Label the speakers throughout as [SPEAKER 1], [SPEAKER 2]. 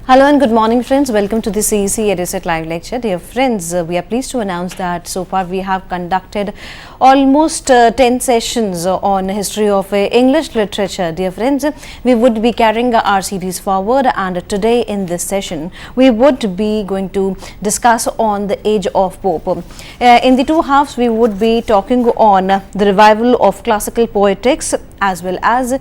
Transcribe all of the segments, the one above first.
[SPEAKER 1] Hello and good morning friends, welcome to the CEC Edusat live lecture. Dear friends, we are pleased to announce that so far we have conducted almost 10 sessions on history of English literature. Dear friends, we would be carrying our series forward, and today in this session we would be going to discuss on the age of Pope. In the two halves we would be talking on the revival of classical poetics as well as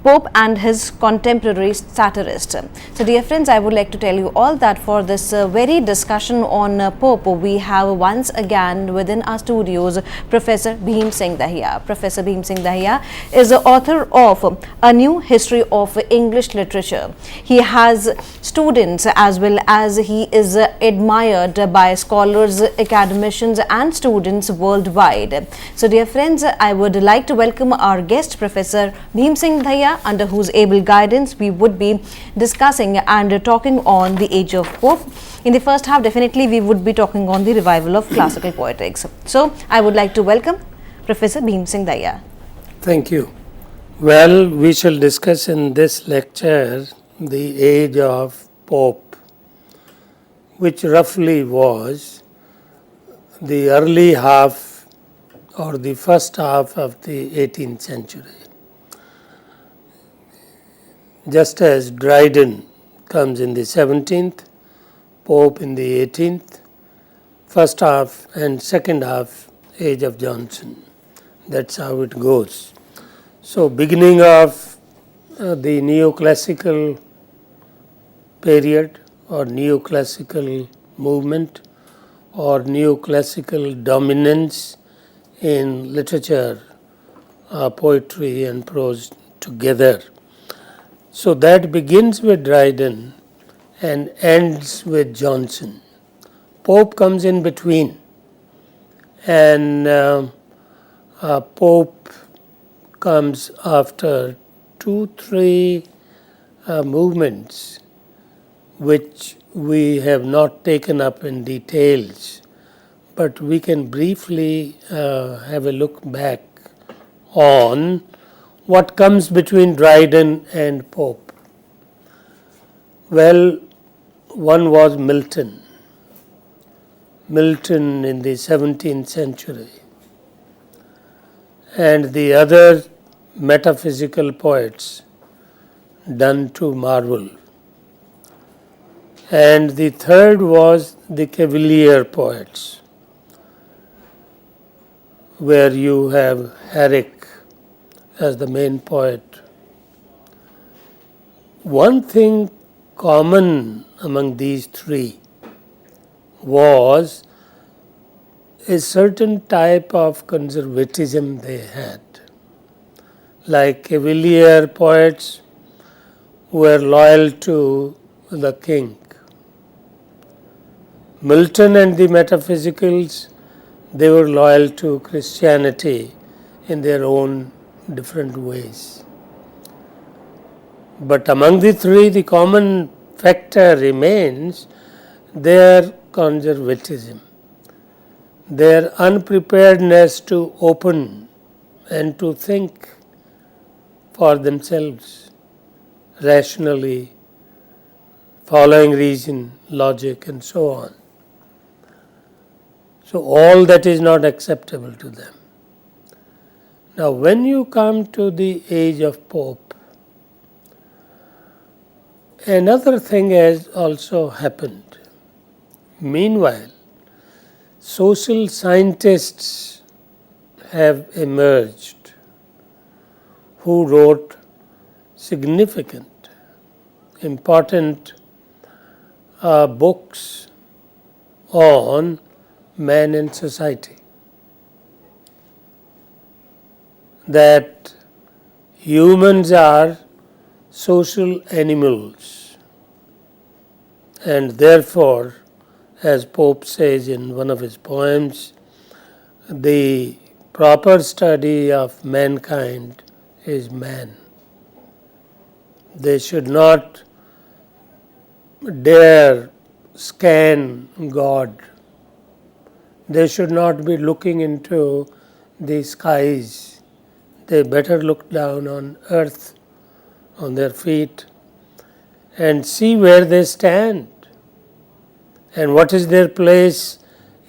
[SPEAKER 1] Pope and his contemporary satirists. So dear friends, I would like to tell you all that for this very discussion on Pope, we have once again within our studios Professor Bhim Singh Dahiya. Professor Bhim Singh Dahiya is the author of A New History of English Literature. He has students as well as he is admired by scholars, academicians and students worldwide. So dear friends, I would like to welcome our guest Professor Bhim Singh Dahiya, under whose able guidance we would be discussing and talking on the age of Pope. In the first half, definitely we would be talking on the revival of classical poetics. So, I would like to welcome Professor Bhim Singh Dahiya.
[SPEAKER 2] Thank you. Well, we shall discuss in this lecture the age of Pope, which roughly was the early half or the first half of the 18th century. Just as Dryden comes in the 17th, Pope in the 18th, first half and second half age of Johnson. That's how it goes. So beginning of the neoclassical period or neoclassical movement or neoclassical dominance in literature, poetry and prose together. So that begins with Dryden and ends with Johnson. Pope comes in between, and Pope comes after 2-3 movements which we have not taken up in details, but we can briefly have a look back on what comes between Dryden and Pope. Well, one was Milton in the 17th century, and the other metaphysical poets done to marvel. And the third was the Cavalier poets, where you have Herrick as the main poet. One thing common among these three was a certain type of conservatism they had. Like Cavalier poets were loyal to the king. Milton and the metaphysicals, they were loyal to Christianity in their own different ways. But among the three, the common factor remains their conservatism, their unpreparedness to open and to think for themselves rationally, following reason, logic, and so on. So all that is not acceptable to them. Now, when you come to the age of Pope, another thing has also happened. Meanwhile, social scientists have emerged who wrote significant, important books on man and society. That humans are social animals, and therefore, as Pope says in one of his poems, the proper study of mankind is man. They should not dare scan God. They should not be looking into the skies. They better look down on earth, on their feet, and see where they stand and what is their place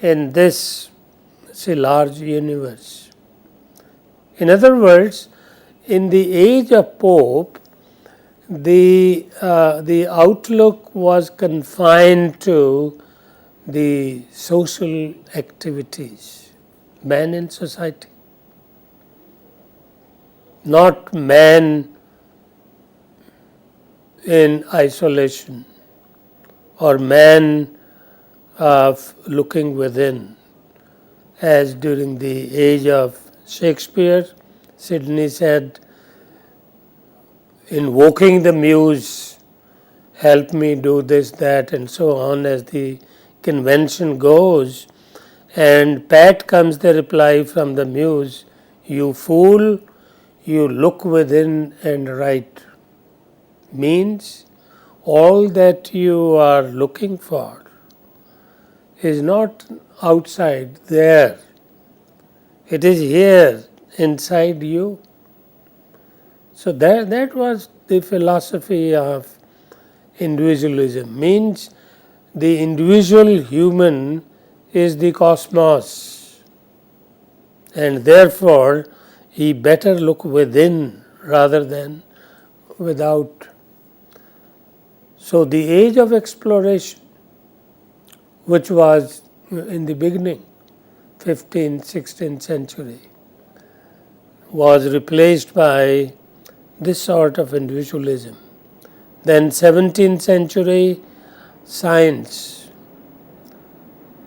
[SPEAKER 2] in this large universe. In other words, in the age of Pope, the outlook was confined to the social activities, man in society, not man in isolation or man looking within, as during the age of Shakespeare, Sidney said, invoking the muse, help me do this, that, and so on, as the convention goes. And pat comes the reply from the muse, you fool, you look within and write. Means all that you are looking for is not outside there. It is here inside you. So that was the philosophy of individualism. Means the individual human is the cosmos, and therefore he better look within rather than without. So the age of exploration, which was in the beginning, 15th, 16th century, was replaced by this sort of individualism. Then 17th century, science,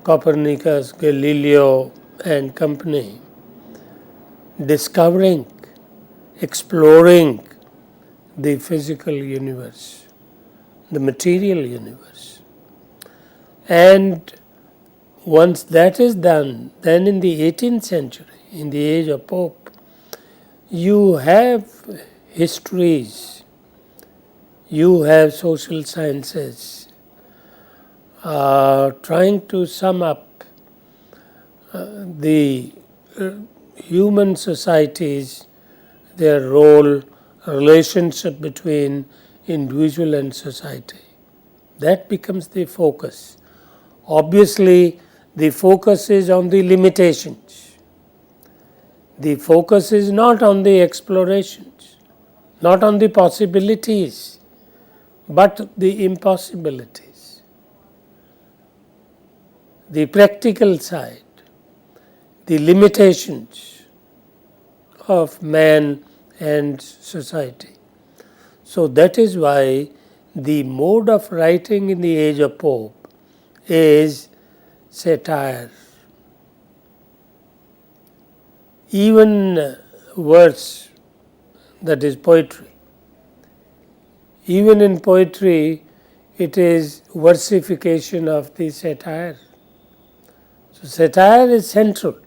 [SPEAKER 2] Copernicus, Galileo and company, discovering, exploring the physical universe, the material universe. And once that is done, then in the 18th century, in the age of Pope, you have histories, you have social sciences trying to sum up the human societies, their role, relationship between individual and society. That becomes the focus. Obviously, the focus is on the limitations. The focus is not on the explorations, not on the possibilities, but the impossibilities. The practical side, the limitations of man and society. So that is why the mode of writing in the age of Pope is satire. Even verse, that is poetry. Even in poetry, it is versification of the satire. So satire is central,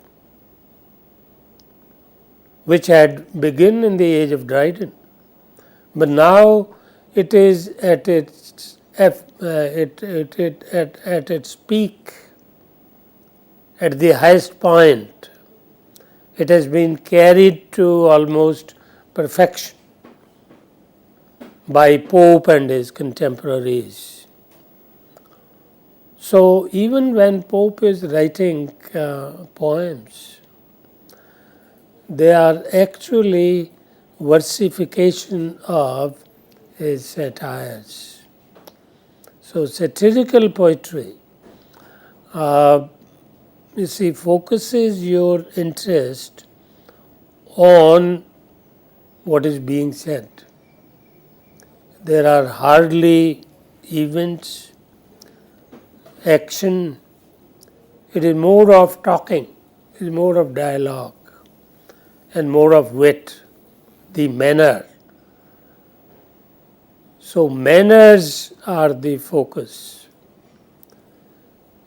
[SPEAKER 2] which had begun in the age of Dryden, but now it is at its peak, at the highest point. It has been carried to almost perfection by Pope and his contemporaries. So even when Pope is writing poems, they are actually versification of his satires. So satirical poetry, focuses your interest on what is being said. There are hardly events, action. It is more of talking, it is more of dialogue and more of wit, the manner. So manners are the focus.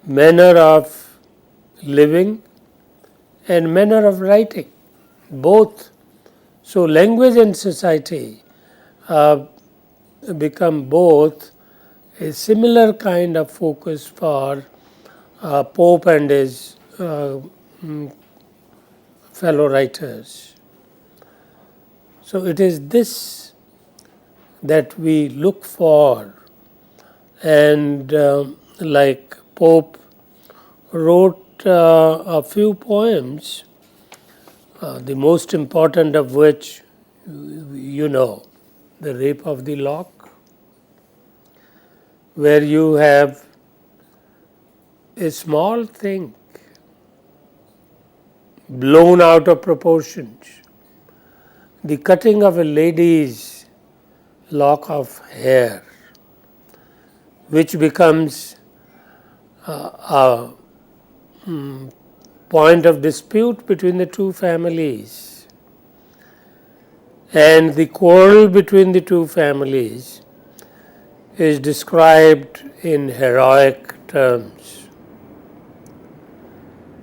[SPEAKER 2] Manner of living and manner of writing, both. So language and society become both a similar kind of focus for Pope and his fellow writers. So it is this that we look for and like Pope wrote a few poems, the most important of which you know, The Rape of the Lock, where you have a small thing blown out of proportions, the cutting of a lady's lock of hair, which becomes a point of dispute between the two families, and the quarrel between the two families is described in heroic terms.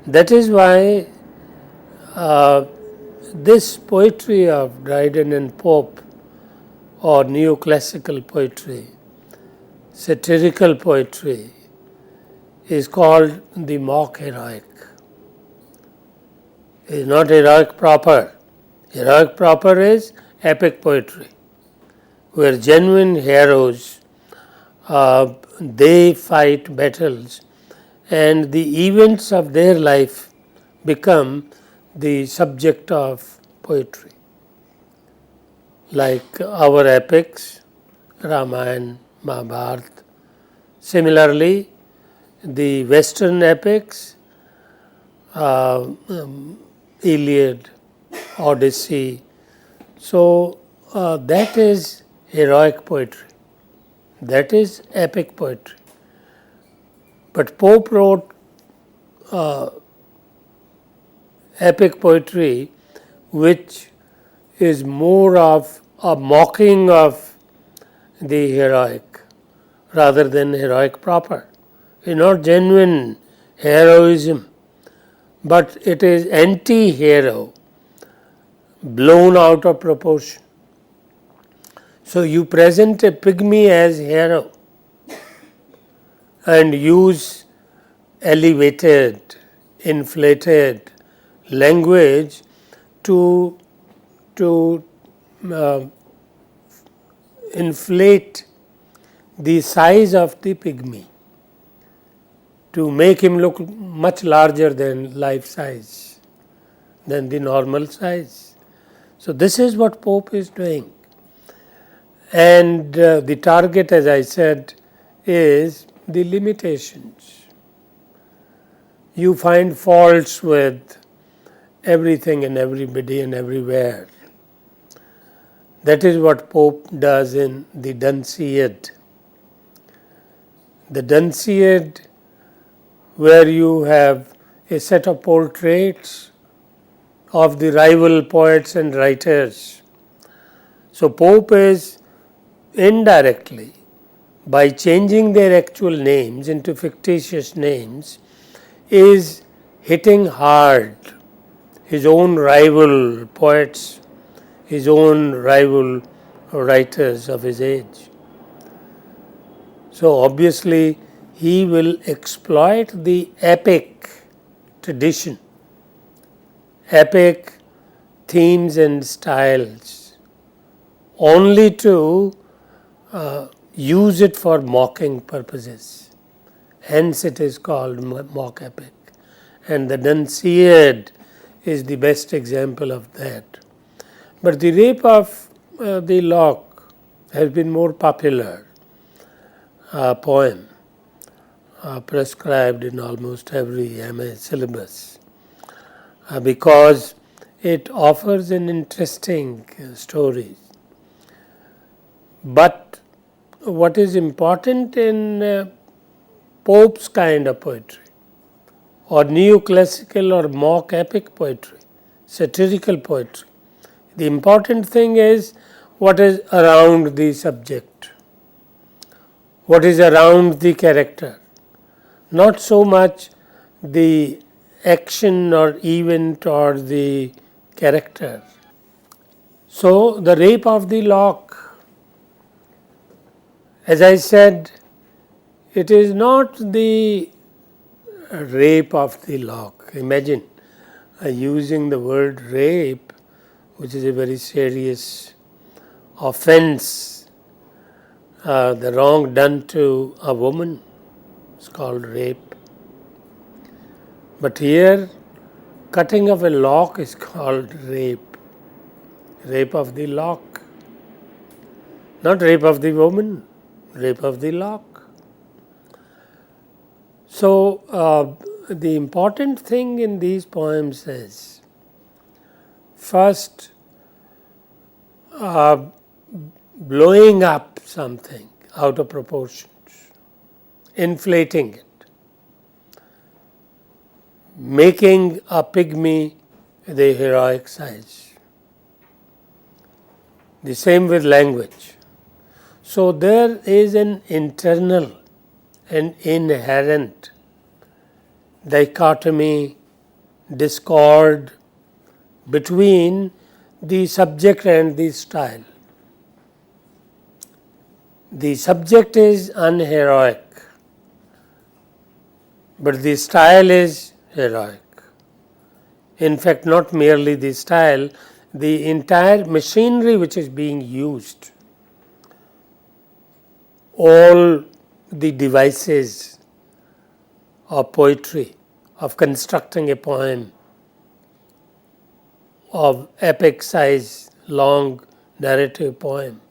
[SPEAKER 2] That is why this poetry of Dryden and Pope, or neoclassical poetry, satirical poetry, is called the mock heroic. It is not heroic proper. Heroic proper is epic poetry, where genuine heroes they fight battles, and the events of their life become the subject of poetry. Like our epics, Ramayana, Mahabharata. Similarly, the Western epics, Iliad, Odyssey. So that is heroic poetry. That is epic poetry. But Pope wrote epic poetry which is more of a mocking of the heroic rather than heroic proper. It is not genuine heroism, but it is anti-hero, blown out of proportion. So you present a pygmy as hero and use elevated, inflated language to inflate the size of the pygmy, to make him look much larger than life size, than the normal size. So this is what Pope is doing. And the target, as I said, is the limitations. You find faults with everything and everybody and everywhere. That is what Pope does in the Dunciad. The Dunciad, where you have a set of portraits of the rival poets and writers. So Pope is indirectly, by changing their actual names into fictitious names, is hitting hard his own rival poets, his own rival writers of his age. So obviously he will exploit the epic tradition, epic themes and styles, only to use it for mocking purposes. Hence it is called mock epic. And the Dunciad is the best example of that. But the Rape of the Lock has been more popular poem, prescribed in almost every MA syllabus, because it offers an interesting story. But what is important in Pope's kind of poetry, or neoclassical or mock epic poetry, satirical poetry, the important thing is what is around the subject, what is around the character, not so much the action or event or the character. So the Rape of the Lock, as I said, it is not the rape of the lock. Imagine using the word rape, which is a very serious offense, the wrong done to a woman is called rape. But here, cutting of a lock is called rape. Rape of the lock. Not rape of the woman, rape of the lock. So, the important thing in these poems is, first, blowing up something out of proportions, inflating it, making a pygmy the heroic size. The same with language. So, there is an internal and inherent dichotomy, discord between the subject and the style. The subject is unheroic, but the style is heroic. In fact, not merely the style, the entire machinery which is being used, all the devices of poetry, of constructing a poem of epic size, long narrative poem,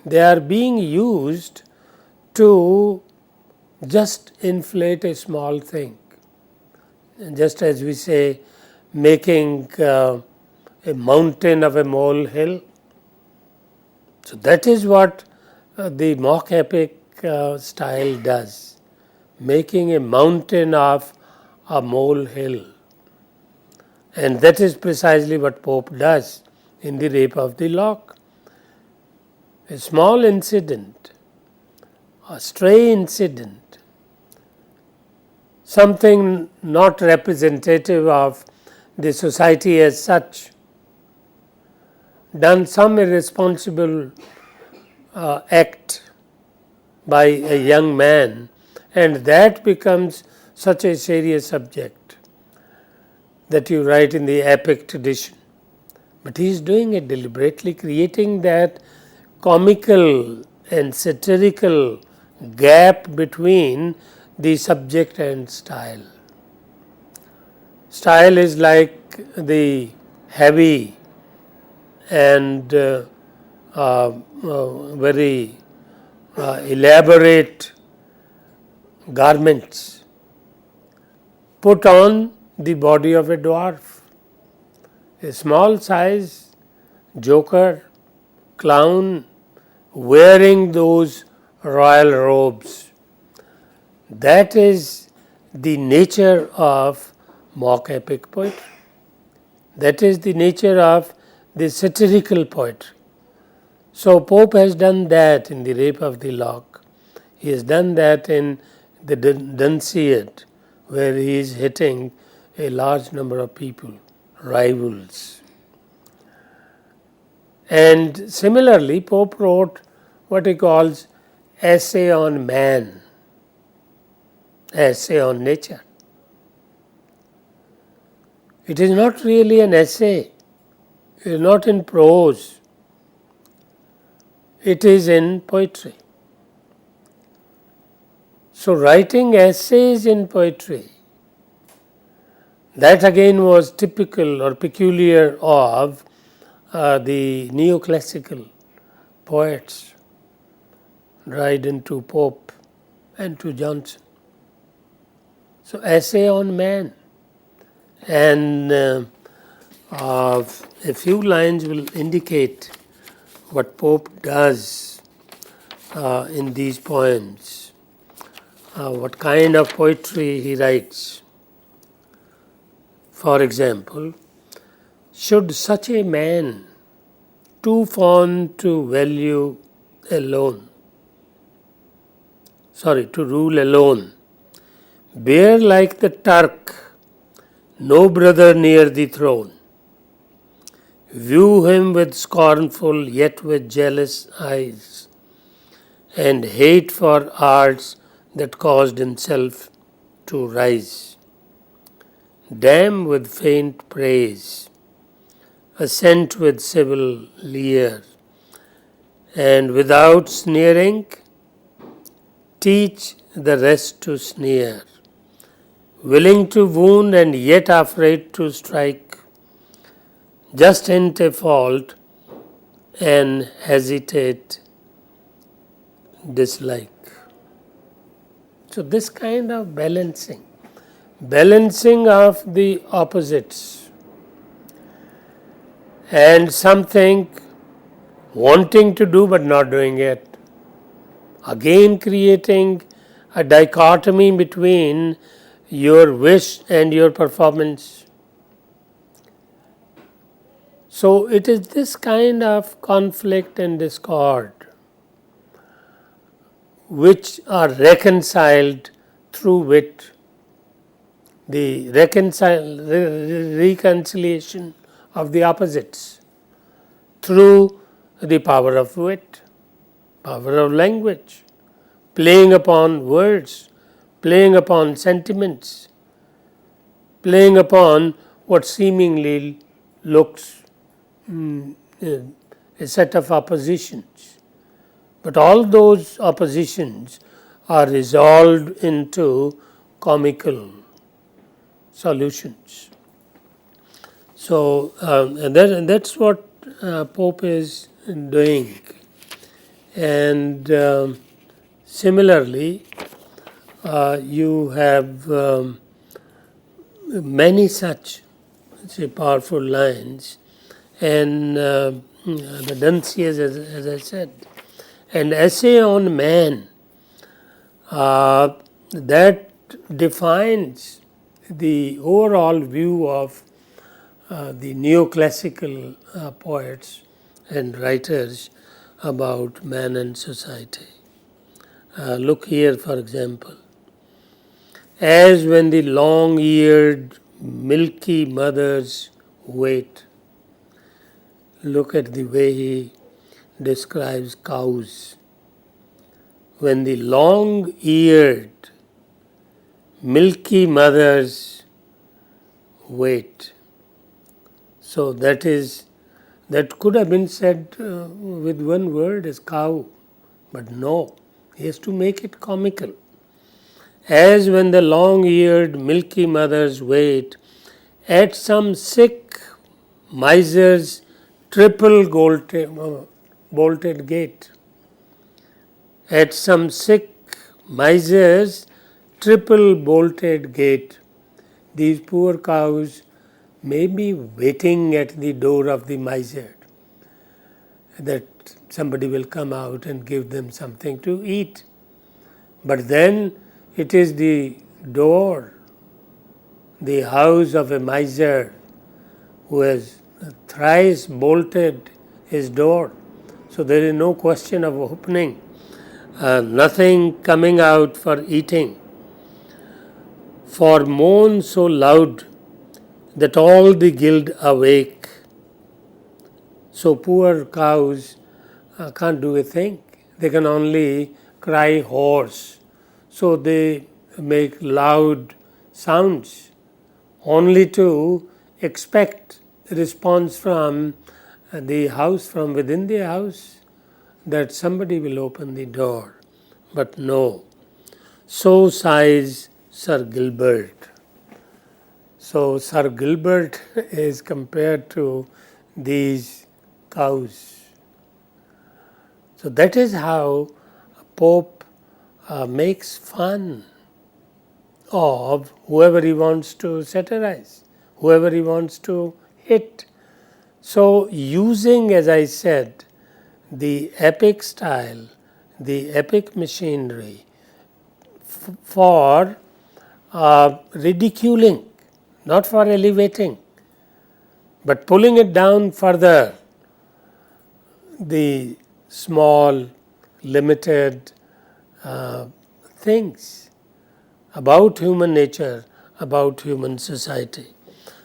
[SPEAKER 2] they are being used to just inflate a small thing. Just as we say, making a mountain of a molehill. So, that is what the mock epic style does, making a mountain of a molehill. And that is precisely what Pope does in the Rape of the Lock. A small incident, a stray incident, something not representative of the society as such, done some irresponsible act by a young man, and that becomes such a serious subject that you write in the epic tradition. But he is doing it deliberately, creating that comical and satirical gap between the subject and style. Style is like the heavy and very elaborate garments put on the body of a dwarf. A small size joker, clown, wearing those royal robes. That is the nature of mock epic poetry. That is the nature of the satirical poetry. So, Pope has done that in the Rape of the Lock. He has done that in the Dunciad, where he is hitting a large number of people, rivals. And similarly, Pope wrote what he calls essay on man, essay on nature. It is not really an essay, it is not in prose, it is in poetry. So, writing essays in poetry, that again was typical or peculiar of the neoclassical poets, Dryden to Pope and to Johnson. So, essay on man, and a few lines will indicate what Pope does in these poems, what kind of poetry he writes. For example, should such a man, too fond to value alone, to rule alone, bear like the Turk, no brother near the throne, view him with scornful yet with jealous eyes, and hate for arts that caused himself to rise. Damn with faint praise, assent with civil leer, and without sneering, teach the rest to sneer. Willing to wound and yet afraid to strike, just hint a fault and hesitate, dislike. So this kind of balancing of the opposites, and something wanting to do but not doing it, again creating a dichotomy between your wish and your performance. So it is this kind of conflict and discord which are reconciled through wit. The reconciliation of the opposites through the power of wit, power of language, playing upon words, playing upon sentiments, playing upon what seemingly looks a set of oppositions. But all those oppositions are resolved into comical solutions. So and that's what Pope is doing. And similarly, you have many such powerful lines, and the Duncius, as I said, and essay on man, that defines the overall view of the neoclassical poets and writers about man and society. Look here, for example. As when the long-eared, milky mothers wait. Look at the way he describes cows. When the long-eared, milky mothers wait. So that could have been said with one word as cow, but no, he has to make it comical. As when the long-eared, milky mothers wait at some sick miser's triple bolted gate. At some sick miser's triple bolted gate. These poor cows may be waiting at the door of the miser, that somebody will come out and give them something to eat. But then it is the door, the house of a miser who has thrice bolted his door. So there is no question of opening, nothing coming out for eating. For moan so loud that all the guild awake. So poor cows can't do a thing. They can only cry hoarse. So they make loud sounds only to expect response from the house, from within the house, that somebody will open the door. But no. So sighs Sir Gilbert. So Sir Gilbert is compared to these cows. So that is how Pope makes fun of whoever he wants to satirize, whoever he wants to hit. So using, as I said, the epic style, the epic machinery for ridiculing, not for elevating, but pulling it down further, the small, limited things about human nature, about human society.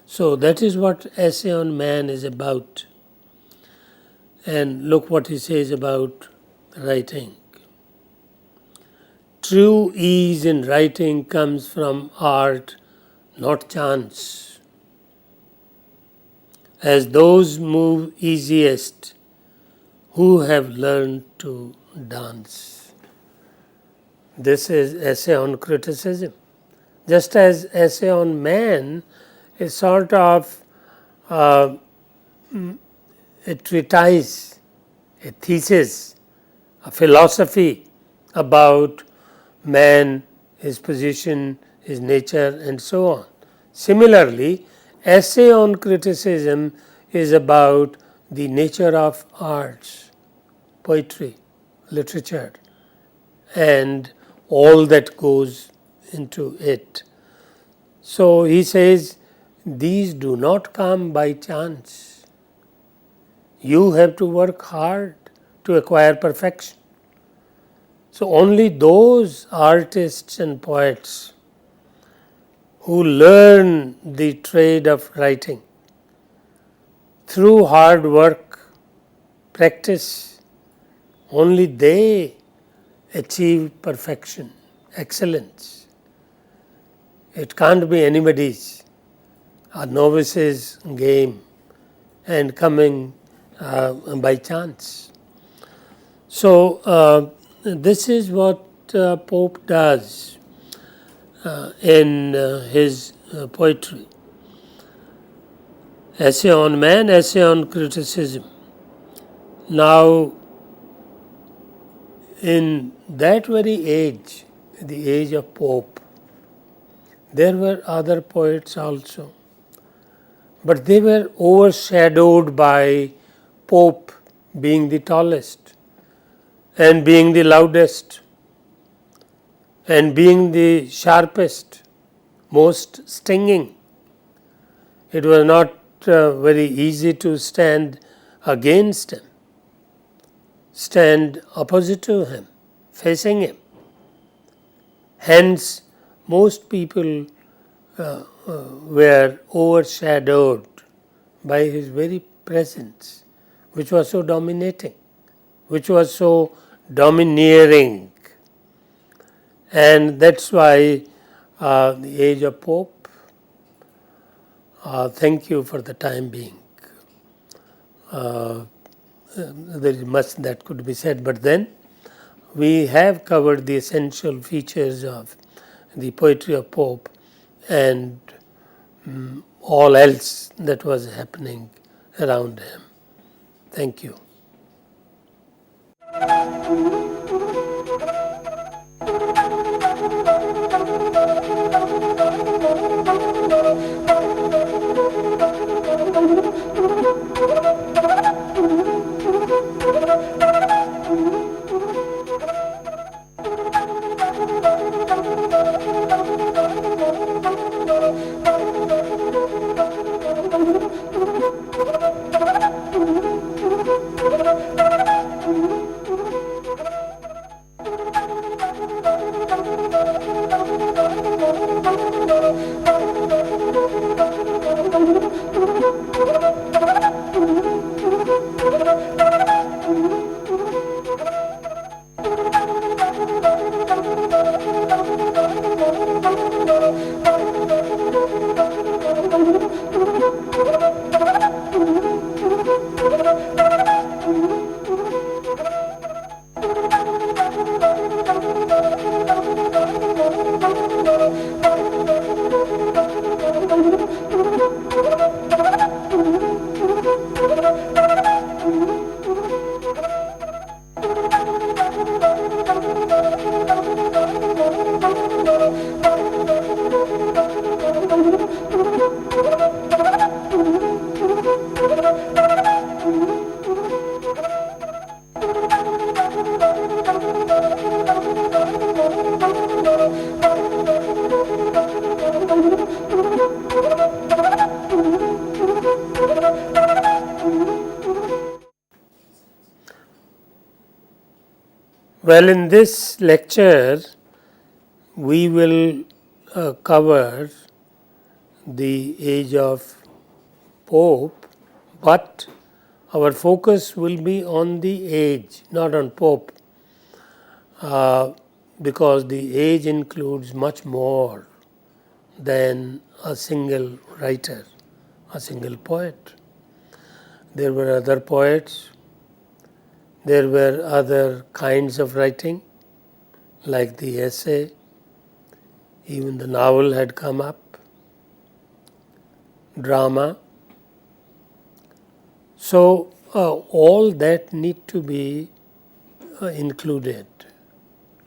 [SPEAKER 2] So that is what Essay on Man is about. And look what he says about writing. True ease in writing comes from art, not chance. As those move easiest, who have learned to dance. This is essay on criticism. Just as essay on man is sort of a treatise, a thesis, a philosophy about man, his position, his nature, and so on. Similarly, essay on criticism is about the nature of arts, poetry, literature, and all that goes into it. So he says, these do not come by chance. You have to work hard to acquire perfection. So only those artists and poets who learn the trade of writing through hard work, practice, only they achieve perfection, excellence. It can't be anybody's, a novice's game and coming by chance. So this is what Pope does in his poetry. Essay on man, essay on criticism. Now, in that very age, the age of Pope, there were other poets also, but they were overshadowed by Pope being the tallest and being the loudest and being the sharpest, most stinging. It was not very easy to stand against him, stand opposite to him, facing him. Hence, most people were overshadowed by his very presence, which was so dominating, which was so domineering. And that's why the age of Pope, thank you for the time being. There is much that could be said, but then we have covered the essential features of the poetry of Pope and all else that was happening around him. Thank you. Well, in this lecture, we will cover the age of Pope, but our focus will be on the age, not on Pope, because the age includes much more than a single writer, a single poet. There were other poets, There were other kinds of writing, like the essay, even the novel had come up, drama. So all that need to be included,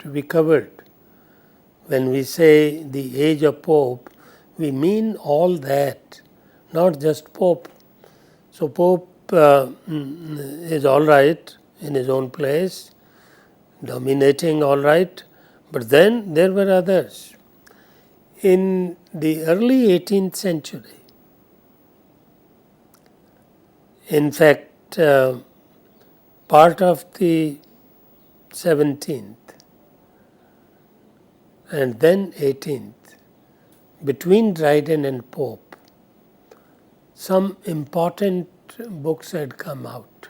[SPEAKER 2] to be covered. When we say the age of Pope, we mean all that, not just Pope. So Pope is all right in his own place, dominating all right, but then there were others. In the early 18th century, in fact, part of the 17th and then 18th, between Dryden and Pope, some important books had come out.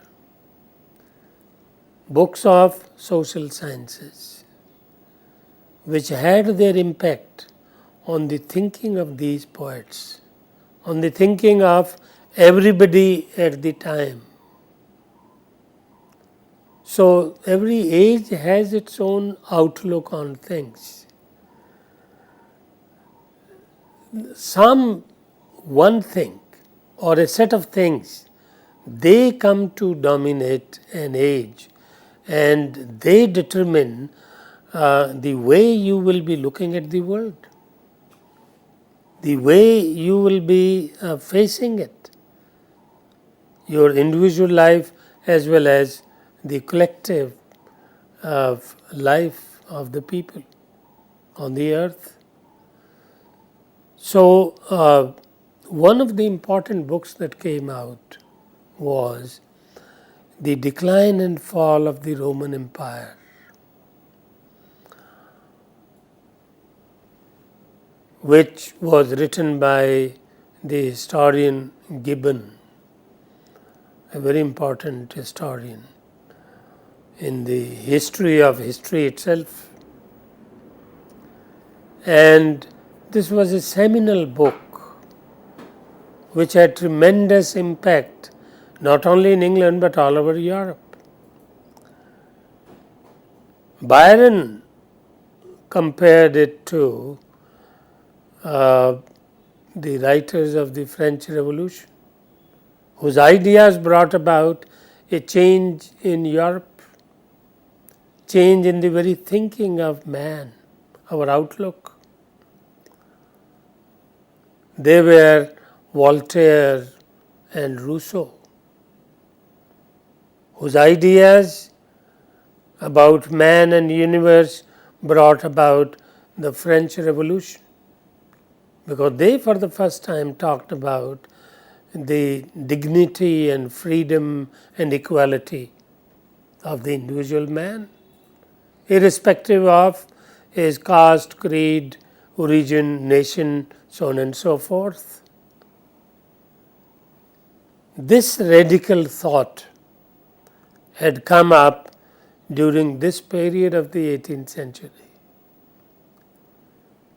[SPEAKER 2] Books of social sciences, which had their impact on the thinking of these poets, on the thinking of everybody at the time. So every age has its own outlook on things. One thing or a set of things, they come to dominate an age, and they determine the way you will be looking at the world, the way you will be facing it, your individual life as well as the collective life of the people on the earth. So one of the important books that came out was The Decline and Fall of the Roman Empire, which was written by the historian Gibbon, a very important historian in the history of history itself. And this was a seminal book which had tremendous impact not only in England but all over Europe. Byron compared it to the writers of the French Revolution, whose ideas brought about a change in Europe, change in the very thinking of man, our outlook. They were Voltaire and Rousseau, whose ideas about man and universe brought about the French Revolution, because they for the first time talked about the dignity and freedom and equality of the individual man, irrespective of his caste, creed, origin, nation, so on and so forth. This radical thought had come up during this period of the 18th century.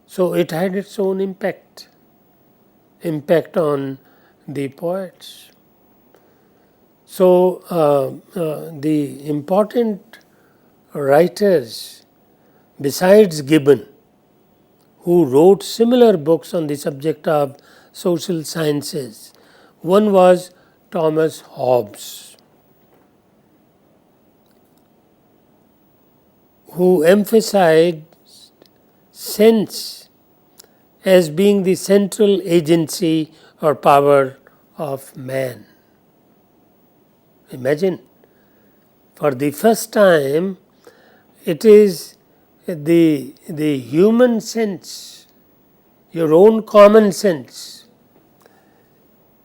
[SPEAKER 2] So it had its own impact on the poets. So the important writers besides Gibbon, who wrote similar books on the subject of social sciences, one was Thomas Hobbes, who emphasized sense as being the central agency or power of man. Imagine, for the first time, it is the human sense, your own common sense,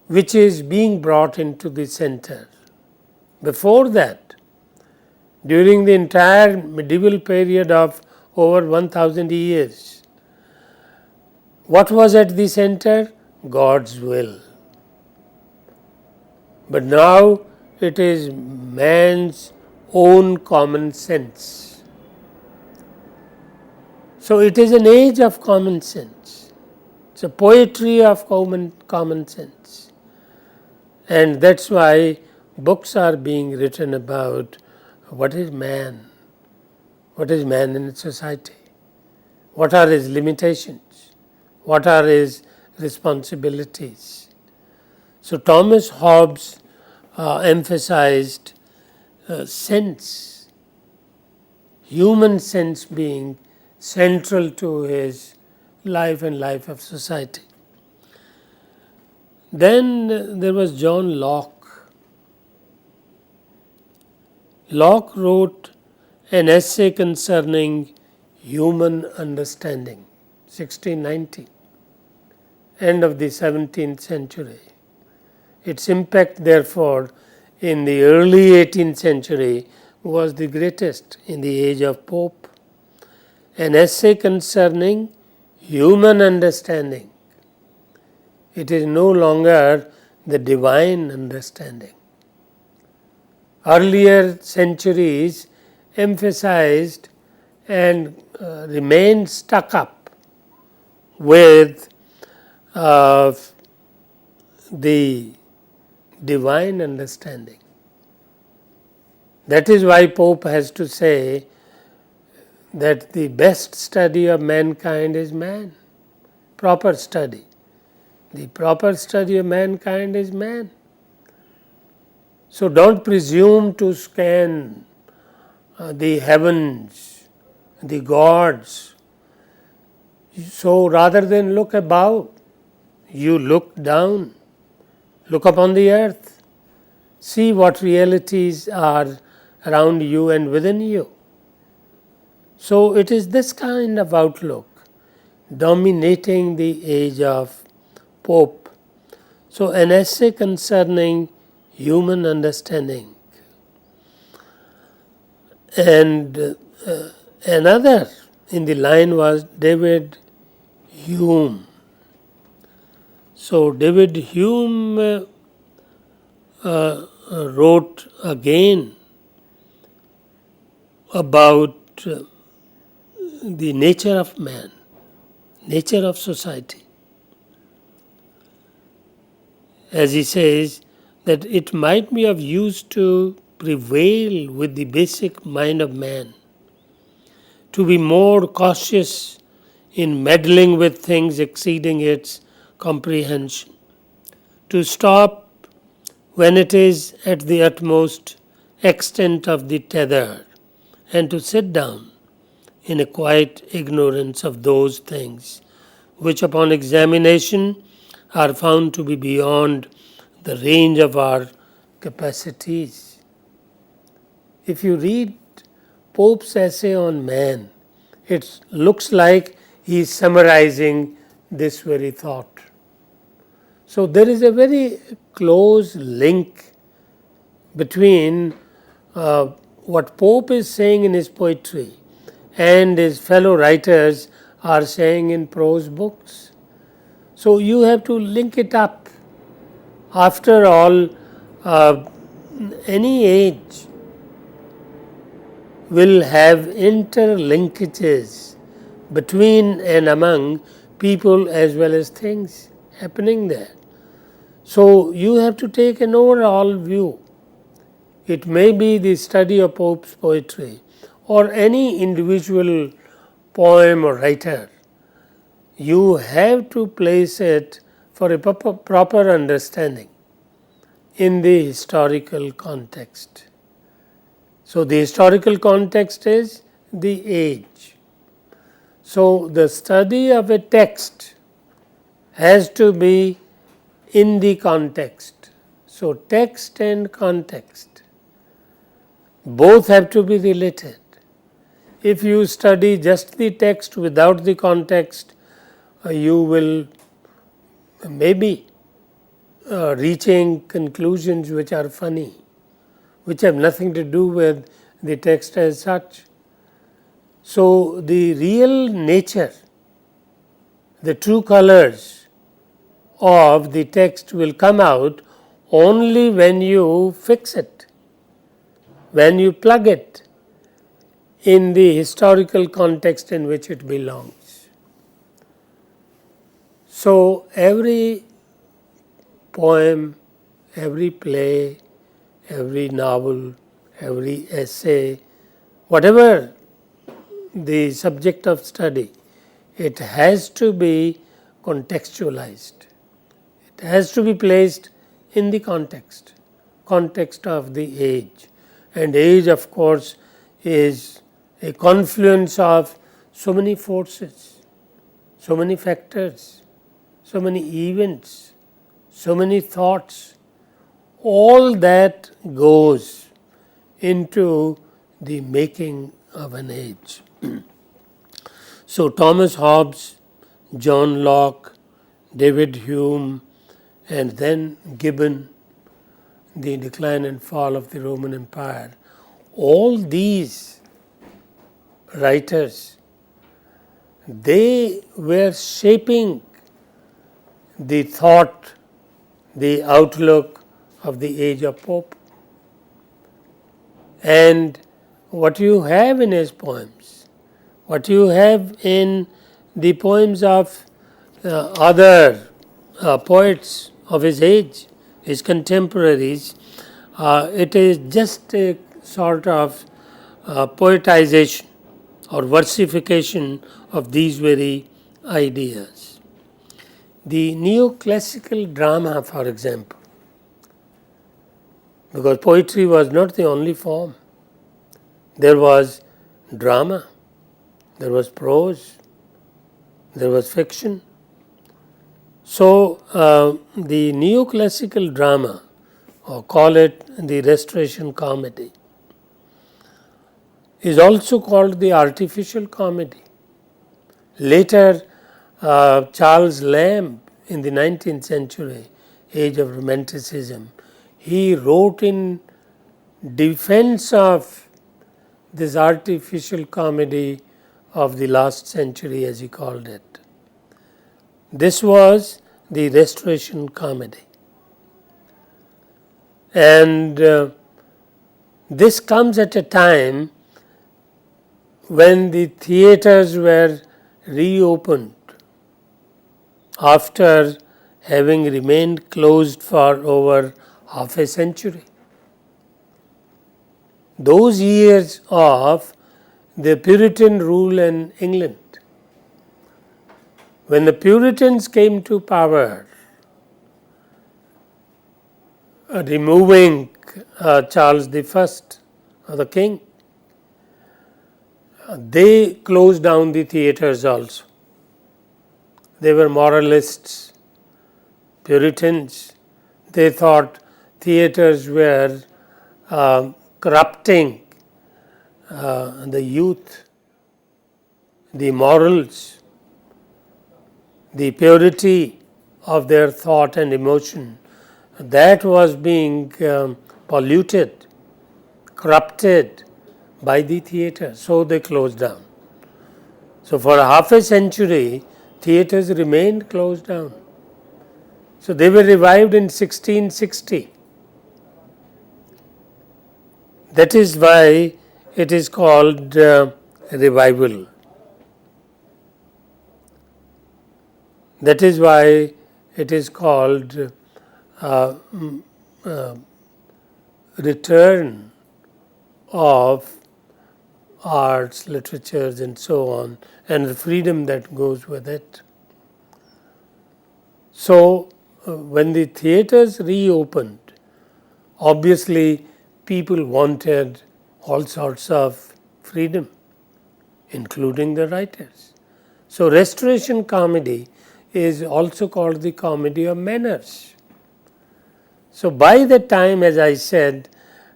[SPEAKER 2] which is being brought into the center. Before that, during the entire medieval period of over 1000 years, what was at the center? God's will. But now it is man's own common sense. So it is an age of common sense. It's a poetry of common sense. And that's why books are being written about what is man? What is man in society? What are his limitations? What are his responsibilities? So Thomas Hobbes emphasized sense, human sense being central to his life and life of society. Then there was John Locke. Locke wrote an essay concerning human understanding, 1690, end of the 17th century. Its impact, therefore, in the early 18th century was the greatest in the age of Pope. An essay concerning human understanding. It is no longer the divine understanding. Earlier centuries emphasized and remained stuck up with the divine understanding. That is why Pope has to say that the best study of mankind is man, proper study. The proper study of mankind is man. So don't presume to scan the heavens, the gods. So rather than look above, you look down, look upon the earth, see what realities are around you and within you. So it is this kind of outlook dominating the age of Pope. So an essay concerning human understanding. And another in the line was David Hume. So David Hume wrote again about the nature of man, nature of society. As he says, that it might be of use to prevail with the basic mind of man, to be more cautious in meddling with things exceeding its comprehension, to stop when it is at the utmost extent of the tether, and to sit down in a quiet ignorance of those things which upon examination are found to be beyond the range of our capacities. If you read Pope's essay on man, it looks like he is summarizing this very thought. So there is a very close link between what Pope is saying in his poetry and his fellow writers are saying in prose books. So you have to link it up. After all, any age will have interlinkages between and among people as well as things happening there. So you have to take an overall view. It may be the study of Pope's poetry or any individual poem or writer. You have to place it for a proper understanding in the historical context. So the historical context is the age. So the study of a text has to be in the context. So text and context both have to be related. If you study just the text without the context, you will maybe reaching conclusions which are funny, which have nothing to do with the text as such. So the real nature, the true colors of the text will come out only when you fix it, when you plug it in the historical context in which it belongs. So every poem, every play, every novel, every essay, whatever the subject of study, it has to be contextualized. It has to be placed in the context of the age. And age, of course, is a confluence of so many forces, so many factors, so many events, so many thoughts. All that goes into the making of an age. So, Thomas Hobbes, John Locke, David Hume, and then Gibbon, the decline and fall of the Roman Empire, all these writers, they were shaping the thought, the outlook of the age of Pope. And what you have in his poems, what you have in the poems of other poets of his age, his contemporaries, it is just a sort of poetization or versification of these very ideas. The neoclassical drama, for example, because poetry was not the only form. There was drama, there was prose, there was fiction. So, the neoclassical drama, or call it the Restoration comedy, is also called the artificial comedy. Later, Charles Lamb in the 19th century, age of Romanticism, he wrote in defense of this artificial comedy of the last century, as he called it. This was the Restoration comedy. And this comes at a time when the theatres were reopened after having remained closed for over half a century. Those years of the Puritan rule in England, when the Puritans came to power, removing Charles I, the king, they closed down the theatres also. They were moralists, Puritans. They thought theatres were corrupting the youth, the morals, the purity of their thought and emotion. That was being polluted, corrupted by the theatre. So, they closed down. So, for half a century, theatres remained closed down. So, they were revived in 1660. That is why it is called revival. That is why it is called return of arts, literatures, and so on, and the freedom that goes with it. So, when the theatres reopened, obviously people wanted all sorts of freedom, including the writers. So, Restoration comedy is also called the comedy of manners. So, by the time, as I said,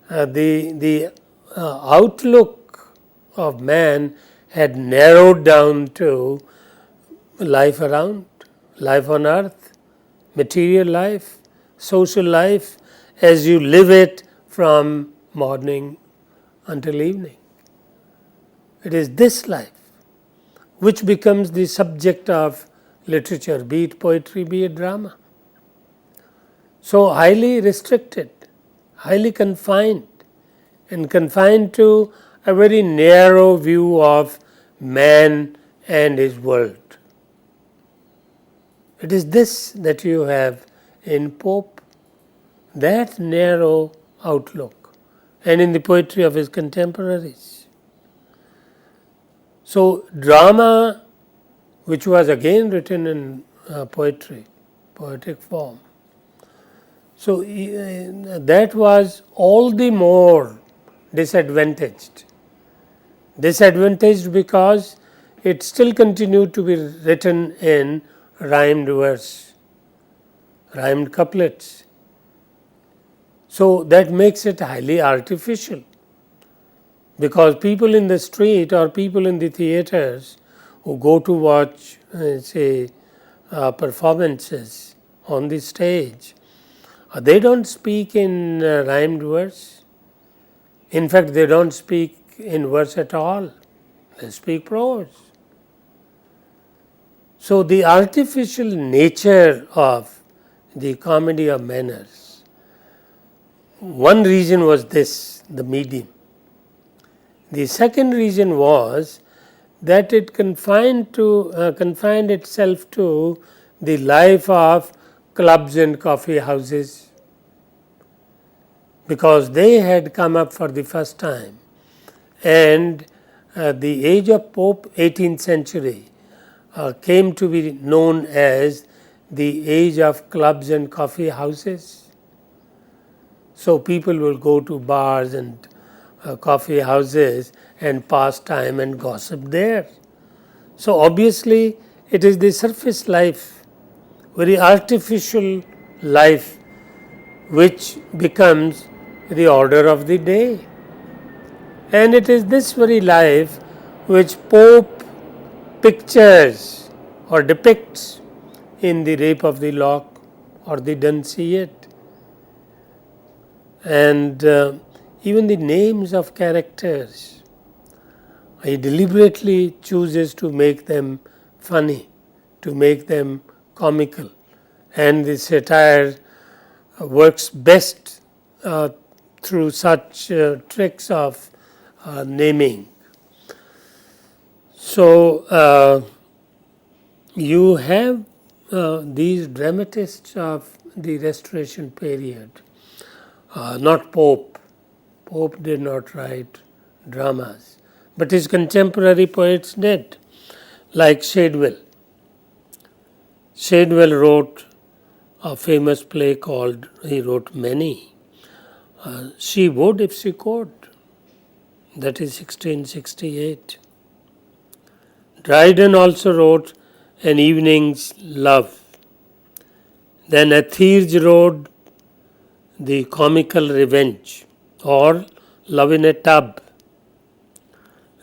[SPEAKER 2] the outlook of man had narrowed down to life around, life on earth, material life, social life, as you live it from morning until evening. It is this life which becomes the subject of literature, be it poetry, be it drama. So, highly restricted, highly confined, and confined to a very narrow view of man and his world. It is this that you have in Pope, that narrow outlook. and in the poetry of his contemporaries. So, drama, which was again written in poetic form, so that was all the more disadvantaged because it still continued to be written in rhymed verse, rhymed couplets. So, that makes it highly artificial, because people in the street or people in the theatres who go to watch performances on the stage, they don't speak in rhymed verse. In fact, they don't speak in verse at all, they speak prose. So, the artificial nature of the comedy of manners, one reason was this, the medium. The second reason was that it confined itself to the life of clubs and coffee houses, because they had come up for the first time, and the age of Pope, 18th century, came to be known as the age of clubs and coffee houses. So, people will go to bars and coffee houses and pass time and gossip there. So, obviously, it is the surface life, very artificial life, which becomes the order of the day. And it is this very life which Pope pictures or depicts in the Rape of the Lock or the Dunciad. And even the names of characters, he deliberately chooses to make them funny, to make them comical, and the satire works best through such tricks of naming. So, you have these dramatists of the Restoration period, not Pope. Pope did not write dramas, but his contemporary poets did, like Shadwell. Shadwell wrote a famous play called, he wrote many, She Would If She Could, that is 1668. Dryden also wrote An Evening's Love. Then Athearge wrote The Comical Revenge or Love in a Tub.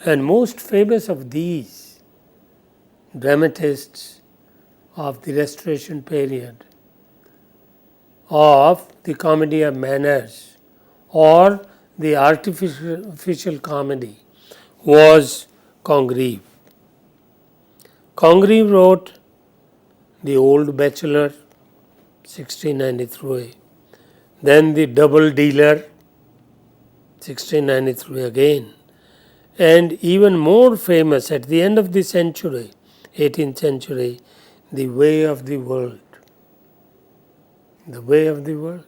[SPEAKER 2] And most famous of these dramatists of the Restoration period of the comedy of manners or the artificial comedy was Congreve. Congreve wrote The Old Bachelor, 1693, then The Double Dealer, 1693 again, and even more famous at the end of the century, 18th century, The Way of the World. The Way of the World.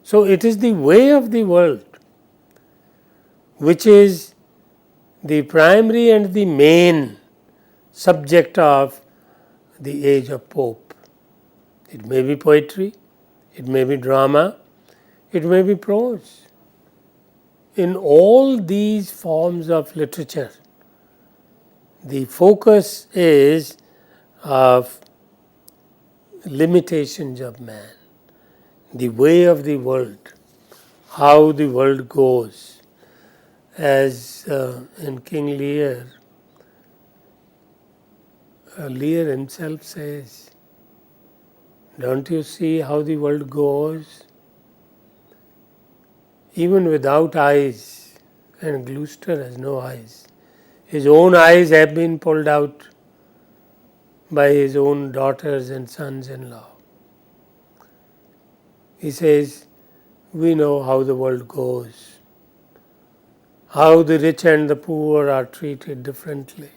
[SPEAKER 2] So, it is the way of the world which is the primary and the main subject of the age of Pope. It may be poetry, it may be drama, it may be prose. In all these forms of literature, the focus is of limitations of man, the way of the world, how the world goes. As in King Lear, Lear himself says, don't you see how the world goes? Even without eyes, and Gloucester has no eyes. His own eyes have been pulled out by his own daughters and sons-in-law. He says, we know how the world goes, how the rich and the poor are treated differently,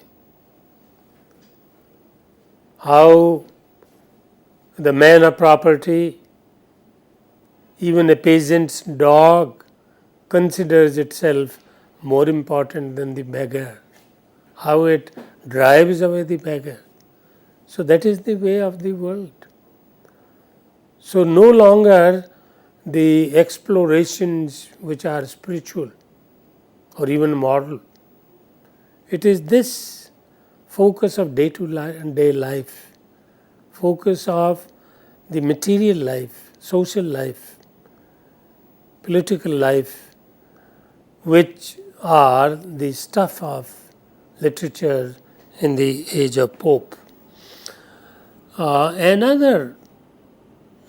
[SPEAKER 2] how the man of property, even a peasant's dog, considers itself more important than the beggar, how it drives away the beggar. So that is the way of the world. So no longer the explorations which are spiritual or even moral. It is this focus of day-to-day life, focus of the material life, social life, political life, which are the stuff of literature in the age of Pope. Another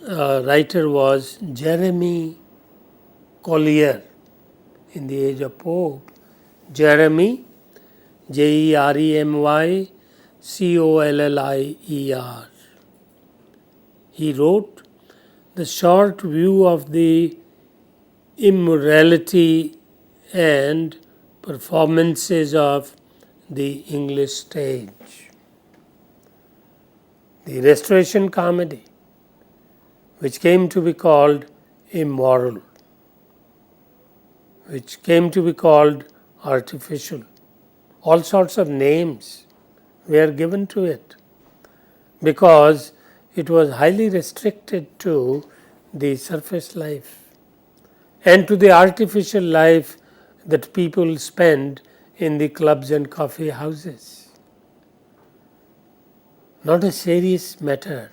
[SPEAKER 2] writer was Jeremy Collier in the age of Pope. Jeremy, Jeremy Collier. He wrote The Short View of the Immorality and Performances of the English Stage. The Restoration Comedy, which came to be called immoral, which came to be called artificial. All sorts of names were given to it because it was highly restricted to the surface life and to the artificial life that people spend in the clubs and coffee houses. Not a serious matter,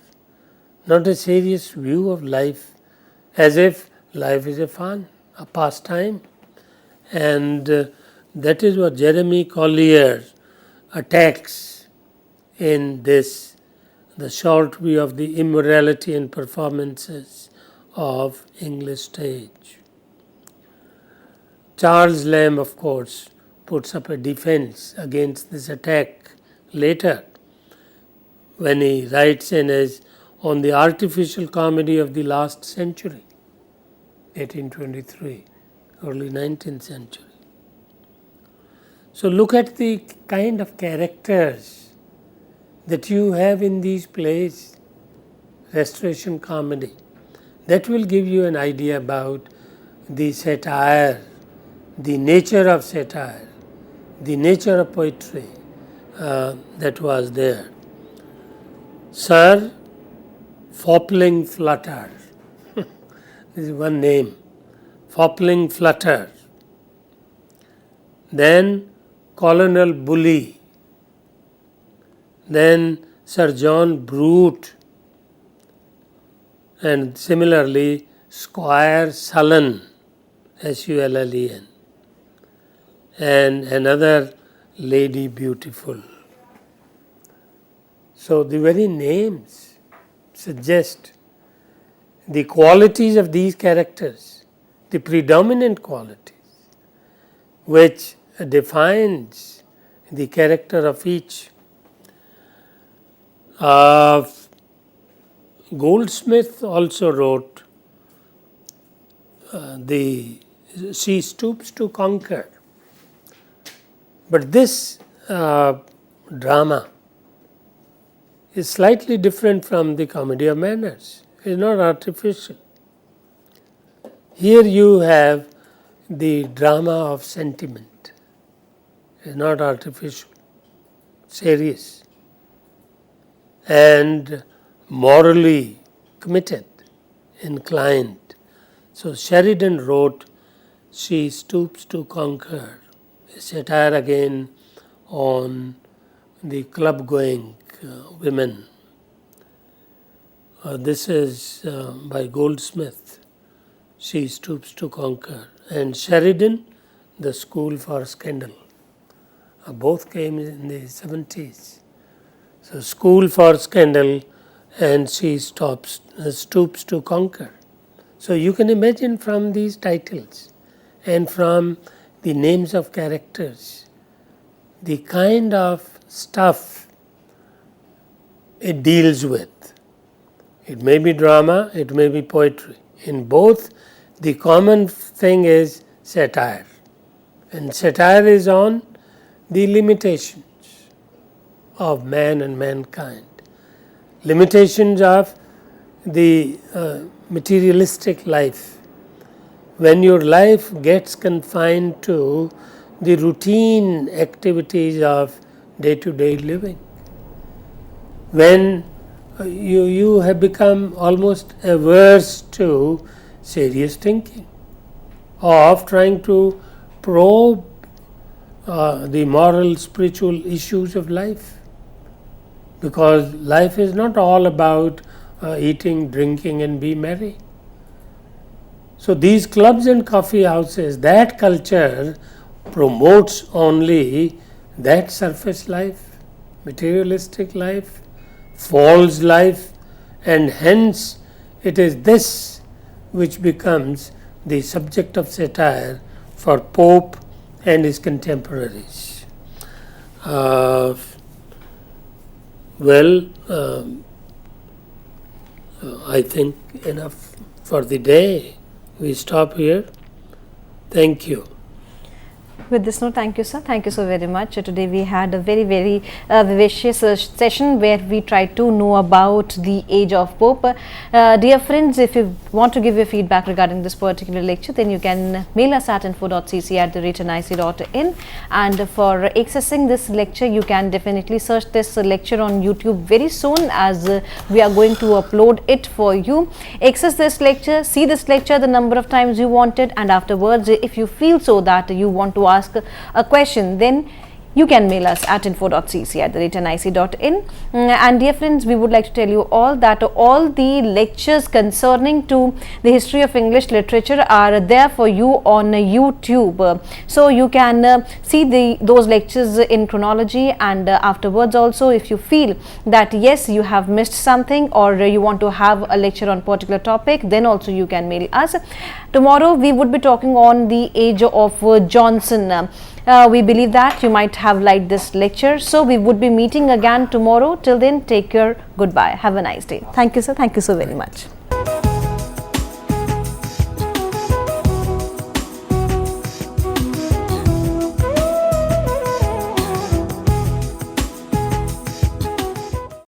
[SPEAKER 2] not a serious view of life, as if life is a fun, a pastime. And that is what Jeremy Collier attacks in this, The Short View of the Immorality and Performances of English Stage. Charles Lamb, of course, puts up a defense against this attack later when he writes in his On the Artificial Comedy of the Last Century, 1823, early 19th century. So look at the kind of characters that you have in these plays, Restoration Comedy. That will give you an idea about the satire, the nature of satire, the nature of poetry that was there. Sir Fopling Flutter, this is one name, Fopling Flutter. Then Colonel Bully, then Sir John Brute, and similarly Squire Sullen, Sullen, and another Lady Beautiful. So the very names suggest the qualities of these characters, the predominant qualities which defines the character of each. Goldsmith also wrote She Stoops to Conquer. But this drama is slightly different from the Comedy of Manners. It is not artificial. Here you have the drama of sentiment. It is not artificial, serious, and morally committed, inclined. So Sheridan wrote She Stoops to Conquer, a satire again on the club going women. This is by Goldsmith, She Stoops to Conquer, and Sheridan, The School for Scandal. Both came in the 70s. So School for Scandal and She Stoops to Conquer. So you can imagine from these titles and from the names of characters, the kind of stuff it deals with. It may be drama, it may be poetry. In both, the common thing is satire. And satire is on the limitations of man and mankind, limitations of the materialistic life, when your life gets confined to the routine activities of day-to-day living, when you have become almost averse to serious thinking, of trying to probe the moral, spiritual issues of life, because life is not all about eating, drinking and be merry. So these clubs and coffee houses, that culture promotes only that surface life, materialistic life, false life, and hence it is this which becomes the subject of satire for Pope and his contemporaries. I think enough for the day. We stop here. Thank you.
[SPEAKER 1] With this note, thank you, sir. Thank you so very much. Today we had a very, very vivacious session where we tried to know about the age of Pope. Dear friends, if you want to give your feedback regarding this particular lecture, then you can mail us at info.cc@nic.in. And for accessing this lecture, you can definitely search this lecture on YouTube very soon, as we are going to upload it for you. Access this lecture, see this lecture the number of times you wanted, and afterwards, if you feel so that you want to ask a question, then you can mail us at info.cc@nic.in. And dear friends, we would like to tell you all that all the lectures concerning to the history of English literature are there for you on YouTube. So you can see those lectures in chronology, and afterwards also, if you feel that yes, you have missed something or you want to have a lecture on particular topic, then also you can mail us. Tomorrow we would be talking on the age of Johnson. We believe that you might have liked this lecture. So we would be meeting again tomorrow. Till then, take care. Goodbye. Have a nice day. Thank you, sir. Thank you so very much.